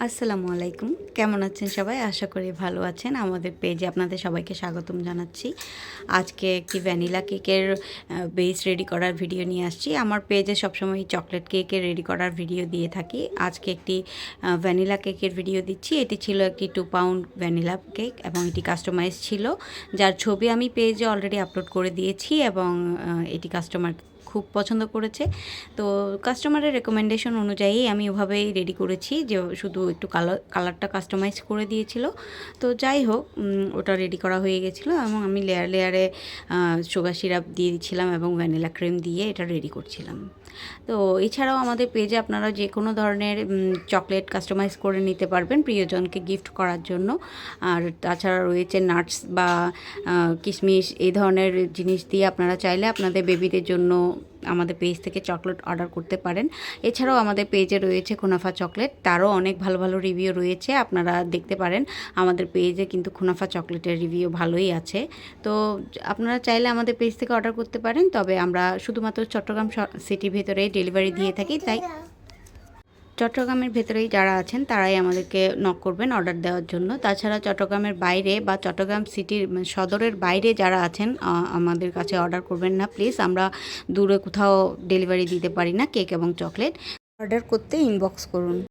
আসসালামু আলাইকুম। কেমন আছেন সবাই? আশা করি ভালো আছেন। আমাদের পেজে আপনাদের সবাইকে স্বাগতম জানাচ্ছি। আজকে একটি ভ্যানিলা কেকের বেস রেডি করার ভিডিও নিয়ে আসছি। আমার পেজে সবসময় চকলেট কেকের রেডি করার ভিডিও দিয়ে থাকি। আজকে একটি ভ্যানিলা কেকের ভিডিও দিচ্ছি। এটি ছিল একটি 2 পাউন্ড ভ্যানিলা কেক এবং এটি কাস্টমাইজ ছিল। যার ছবি আমি পেজে অলরেডি আপলোড করে দিয়েছি এবং এটি কাস্টমার খুব পছন্দ করেছে। তো কাস্টমারের রেকমেন্ডেশন অনুযায়ী আমি ওভাবেই রেডি করেছি, যে শুধু একটু কালারটা কাস্টমাইজ করে দিয়েছিল। তো যাই হোক, ওটা রেডি করা হয়ে গেছিলো এবং আমি লেয়ার লেয়ারে সুগার সিরাপ দিয়ে দিচ্ছিলাম এবং ভ্যানিলা ক্রিম দিয়ে এটা রেডি করছিলাম। তো এছাড়াও আমাদের পেজে আপনারা যে কোনো ধরনের চকলেট কাস্টমাইজ করে নিতে পারবেন প্রিয়জনকে গিফট করার জন্য। আর তাছাড়া রয়েছে নাটস বা কিশমিশ, এই ধরনের জিনিস দিয়ে আপনারা চাইলে আপনাদের বেবিদের জন্য আমাদের পেজ থেকে চকলেট অর্ডার করতে পারেন। এছাড়াও আমাদের পেজে রয়েছে কুনাফা চকলেট, তারও অনেক ভালো ভালো রিভিউ রয়েছে, আপনারা দেখতে পারেন। আমাদের পেজে কিন্তু কুনাফা চকলেটের রিভিউ ভালোই আছে। তো আপনারা চাইলে আমাদের পেজ থেকে অর্ডার করতে পারেন, তবে আমরা শুধুমাত্র চট্টগ্রাম সিটির ভেতরেই ডেলিভারি দিয়ে থাকি। তাই চট্টগ্রামের ভেতরেই যারা আছেন তারাই আমাদেরকে নক করবেন অর্ডার দেওয়ার জন্য। তাছাড়া চট্টগ্রামের বাইরে বা চট্টগ্রাম সিটির সদরের বাইরে যারা আছেন আমাদের কাছে অর্ডার করবেন না প্লিজ। আমরা দূরে কোথাও ডেলিভারি দিতে পারি না কেক এবং চকলেট। অর্ডার করতে ইনবক্স করুন।